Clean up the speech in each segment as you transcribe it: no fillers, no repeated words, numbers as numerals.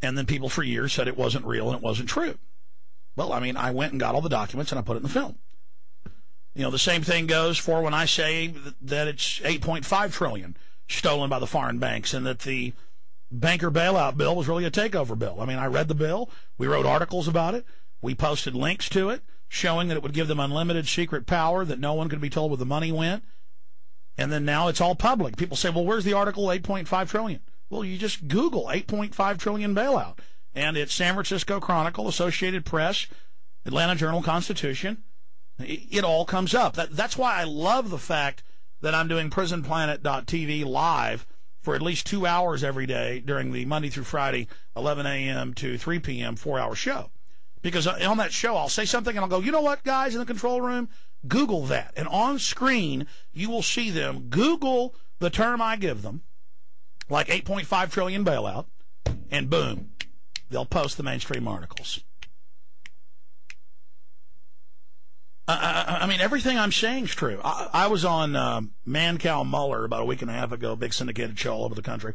And then people for years said it wasn't real and it wasn't true. Well, I mean, I went and got all the documents and I put it in the film. You know, the same thing goes for when I say that it's $8.5 trillion stolen by the foreign banks and that the banker bailout bill was really a takeover bill. I mean, I read the bill. We wrote articles about it. We posted links to it showing that it would give them unlimited secret power, that no one could be told where the money went. And then now it's all public. People say, well, where's the article $8.5 trillion? Well, you just Google $8.5 trillion bailout. And it's San Francisco Chronicle, Associated Press, Atlanta Journal-Constitution. It all comes up. That's why I love the fact that I'm doing PrisonPlanet.tv live for at least 2 hours every day during the Monday through Friday, 11 a.m. to 3 p.m. 4-hour show. Because on that show, I'll say something and I'll go, you know what, guys in the control room? Google that. And on screen, you will see them Google the term I give them, like 8.5 trillion bailout, and boom, they'll post the mainstream articles. I mean, everything I'm saying is true. I was on Man-Cow Muller about a week and a half ago, big syndicated show all over the country.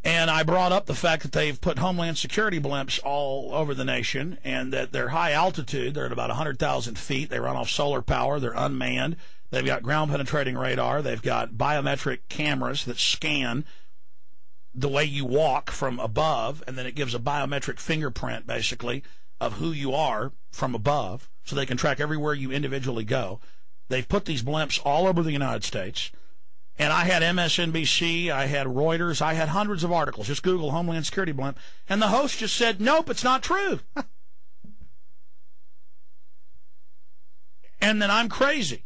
And I brought up the fact that they've put Homeland Security blimps all over the nation and that they're high altitude. They're at about 100,000 feet. They run off solar power. They're unmanned. They've got ground-penetrating radar. They've got biometric cameras that scan the way you walk from above, and then it gives a biometric fingerprint, basically, of who you are from above, so they can track everywhere you individually go. They've put these blimps all over the United States. And I had MSNBC, I had Reuters, I had hundreds of articles. Just Google Homeland Security blimp. And the host just said, nope, it's not true. And then I'm crazy.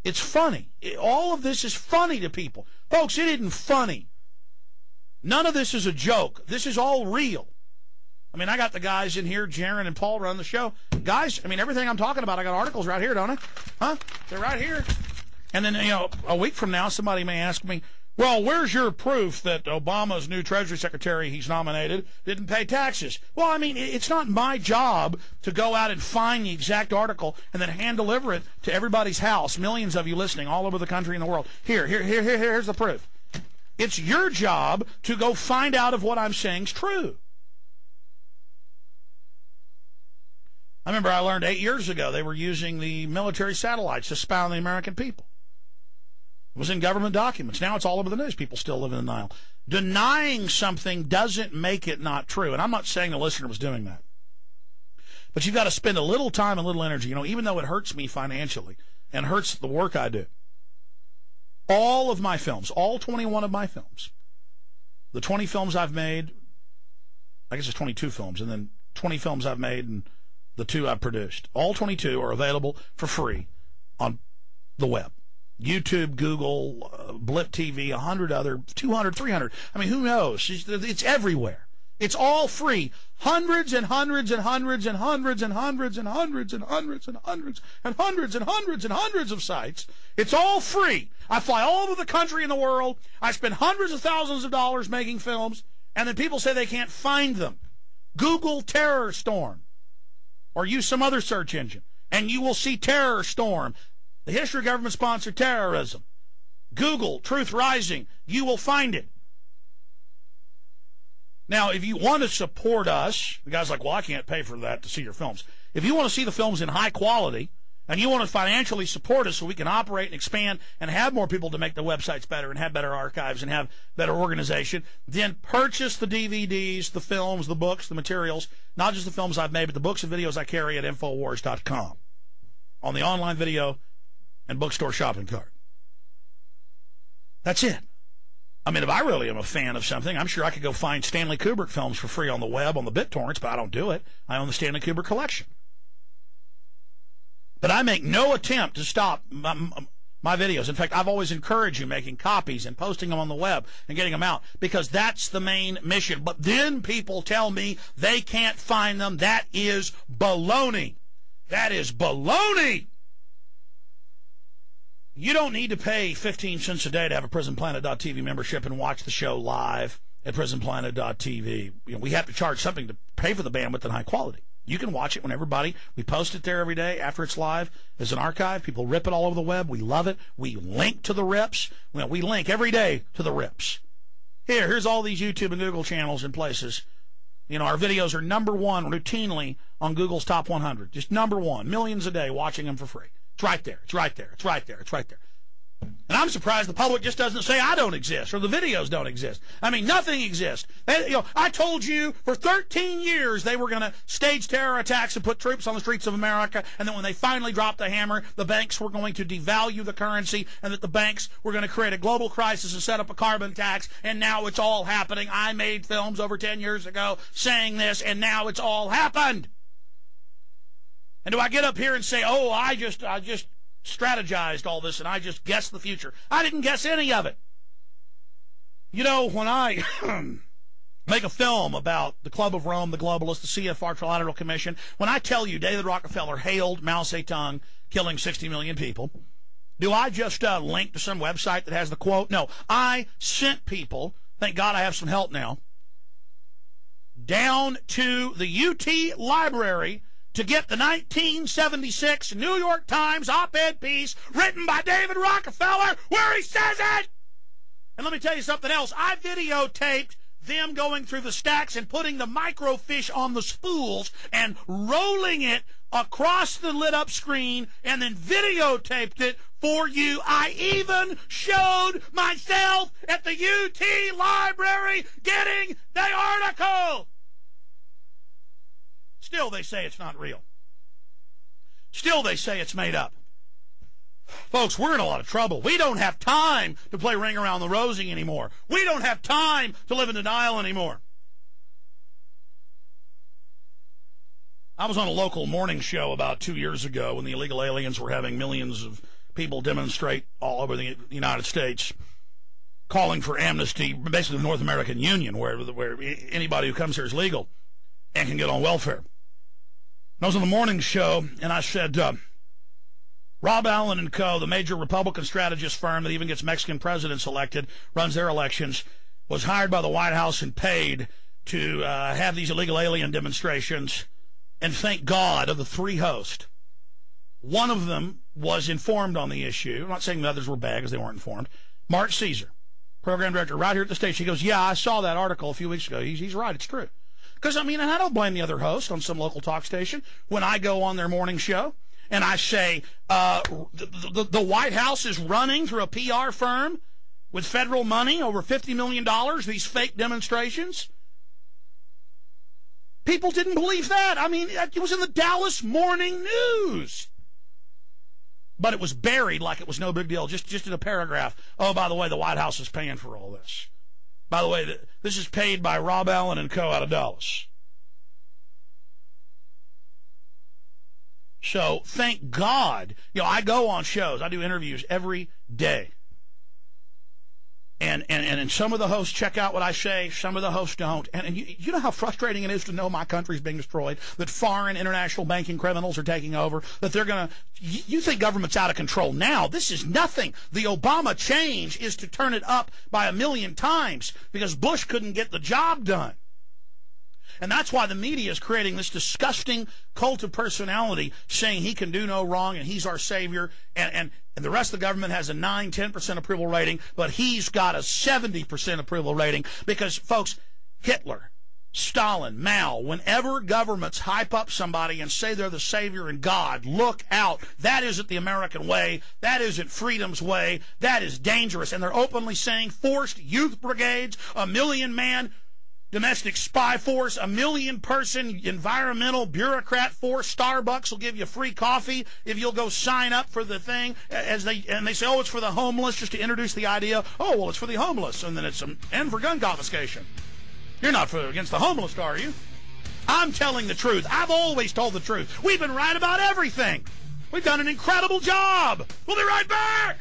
It's funny. All of this is funny to people. Folks, it isn't funny. None of this is a joke. This is all real. I mean, I got the guys in here, Jaron and Paul, run the show. Guys, I mean, everything I'm talking about, I got articles right here, don't I? Huh? They're right here. And then, you know, a week from now, somebody may ask me, well, where's your proof that Obama's new Treasury Secretary he's nominated didn't pay taxes? Well, I mean, it's not my job to go out and find the exact article and then hand deliver it to everybody's house, millions of you listening all over the country and the world. Here's the proof. It's your job to go find out if what I'm saying is true. I remember I learned 8 years ago they were using the military satellites to spy on the American people. It was in government documents. Now it's all over the news. People still live in denial. Denying something doesn't make it not true. And I'm not saying the listener was doing that. But you've got to spend a little time and a little energy. You know, even though it hurts me financially and hurts the work I do, all of my films, all 21 of my films, the 20 films I've made, I guess it's 22 films, and then 20 films I've made and the 2 I've produced, all 22 are available for free on the web. YouTube, Google, Blip TV, 100 other, 200, 300. I mean, who knows? It's everywhere. It's all free. Hundreds and hundreds and hundreds and hundreds and hundreds and hundreds and hundreds and hundreds and hundreds and hundreds and hundreds of sites. It's all free. I fly all over the country and the world. I spend hundreds of thousands of dollars making films, and then people say they can't find them. Google Terror Storm or use some other search engine, and you will see Terror Storm. The history of government-sponsored terrorism. Google Truth Rising. You will find it. Now, if you want to support us, the guy's like, well, I can't pay for that to see your films. If you want to see the films in high quality, and you want to financially support us so we can operate and expand and have more people to make the websites better and have better archives and have better organization, then purchase the DVDs, the films, the books, the materials, not just the films I've made, but the books and videos I carry at Infowars.com on the online video and bookstore shopping cart. That's it. I mean, if I really am a fan of something, I'm sure I could go find Stanley Kubrick films for free on the web, on the BitTorrents, but I don't do it. I own the Stanley Kubrick collection. But I make no attempt to stop my videos. In fact, I've always encouraged you making copies and posting them on the web and getting them out, because that's the main mission. But then people tell me they can't find them. That is baloney. That is baloney. You don't need to pay 15 cents a day to have a PrisonPlanet.tv membership and watch the show live at PrisonPlanet.tv. You know, we have to charge something to pay for the bandwidth and high quality. You can watch it when we post it there every day after it's live as an archive. People rip it all over the web. We love it. We link to the rips. Well, we link every day to the rips. Here's all these YouTube and Google channels and places. You know, our videos are number one routinely on Google's top 100. Just number one. Millions a day watching them for free. It's right there. It's right there. It's right there. It's right there. And I'm surprised the public just doesn't say I don't exist or the videos don't exist. I mean, nothing exists. I told you for 13 years they were going to stage terror attacks and put troops on the streets of America, and then when they finally dropped the hammer, the banks were going to devalue the currency, and that the banks were going to create a global crisis and set up a carbon tax, and now it's all happening. I made films over 10 years ago saying this, and now it's all happened. And do I get up here and say, oh, I just strategized all this and I just guessed the future? I didn't guess any of it. You know, when I make a film about the Club of Rome, the globalists, the CFR Trilateral Commission, when I tell you David Rockefeller hailed Mao Zedong killing 60 million people, do I just link to some website that has the quote? No, I sent people, thank God I have some help now, down to the UT library to get the 1976 New York Times op-ed piece written by David Rockefeller where he says it. And let me tell you something else. I videotaped them going through the stacks and putting the microfiche on the spools and rolling it across the lit-up screen and then videotaped it for you. I even showed myself at the UT library getting the article. Still, they say it's not real. Still, they say it's made up. Folks, we're in a lot of trouble. We don't have time to play Ring Around the Rosie anymore. We don't have time to live in denial anymore. I was on a local morning show about 2 years ago when the illegal aliens were having millions of people demonstrate all over the United States, calling for amnesty, basically the North American Union, where anybody who comes here is legal and can get on welfare. I was on the morning show, and I said, Rob Allen and Co., the major Republican strategist firm that even gets Mexican presidents elected, runs their elections, was hired by the White House and paid to have these illegal alien demonstrations. And thank God of the three hosts, one of them was informed on the issue. I'm not saying the others were bad because they weren't informed. Mark Caesar, program director, right here at the station. He goes, yeah, I saw that article a few weeks ago. He's right. It's true. Because, I mean, and I don't blame the other host on some local talk station when I go on their morning show and I say the White House is running through a PR firm with federal money, over $50 million, these fake demonstrations. People didn't believe that. I mean, it was in the Dallas Morning News. But it was buried like it was no big deal, just in a paragraph. Oh, by the way, the White House is paying for all this. By the way, this is paid by Rob Allen and Co. out of Dallas. So, thank God. You know, I go on shows. I do interviews every day. And some of the hosts check out what I say, some of the hosts don't. And you know how frustrating it is to know my country's being destroyed, that foreign international banking criminals are taking over, that they're going to... You think government's out of control now. This is nothing. The Obama change is to turn it up by 1,000,000 times because Bush couldn't get the job done. And that's why the media is creating this disgusting cult of personality, saying he can do no wrong and he's our savior, and the rest of the government has a 9-10% approval rating, but he's got a 70% approval rating because, folks, Hitler, Stalin, Mao, whenever governments hype up somebody and say they're the savior and God, look out. That isn't the American way. That isn't freedom's way. That is dangerous. And they're openly saying forced youth brigades, 1,000,000-man domestic spy force, 1,000,000-person environmental bureaucrat force. Starbucks will give you free coffee if you'll go sign up for the thing. And they say, oh, it's for the homeless, just to introduce the idea. Oh, well, it's for the homeless, and then it's an end for gun confiscation. You're not against the homeless, are you? I'm telling the truth. I've always told the truth. We've been right about everything. We've done an incredible job. We'll be right back.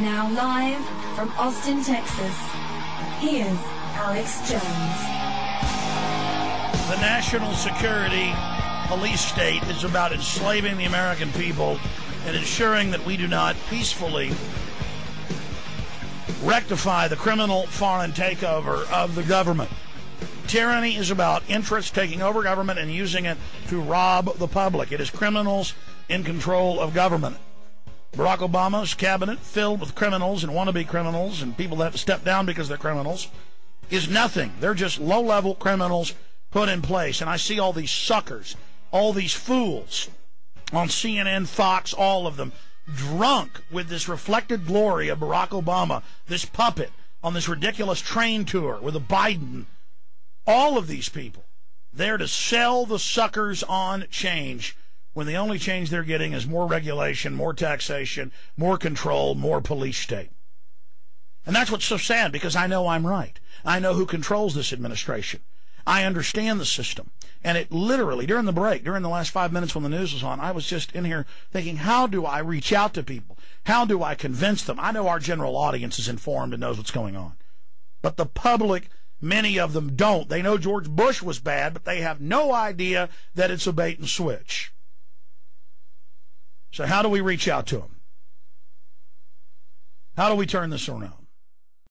Now live from Austin, Texas, here's Alex Jones. The national security police state is about enslaving the American people and ensuring that we do not peacefully rectify the criminal foreign takeover of the government. Tyranny is about interests taking over government and using it to rob the public. It is criminals in control of government. Barack Obama's cabinet, filled with criminals and wannabe criminals and people that have to step down because they're criminals, is nothing. They're just low-level criminals put in place. And I see all these suckers, all these fools on CNN, Fox, all of them, drunk with this reflected glory of Barack Obama, this puppet on this ridiculous train tour with a Biden. All of these people there to sell the suckers on change, when the only change they're getting is more regulation, more taxation, more control, more police state. And that's what's so sad, because I know I'm right. I know who controls this administration. I understand the system. And it literally, during the break, during the last 5 minutes when the news was on, I was just in here thinking, how do I reach out to people? How do I convince them? I know our general audience is informed and knows what's going on. But the public, many of them don't. They know George Bush was bad, but they have no idea that it's a bait and switch. So how do we reach out to them? How do we turn this around?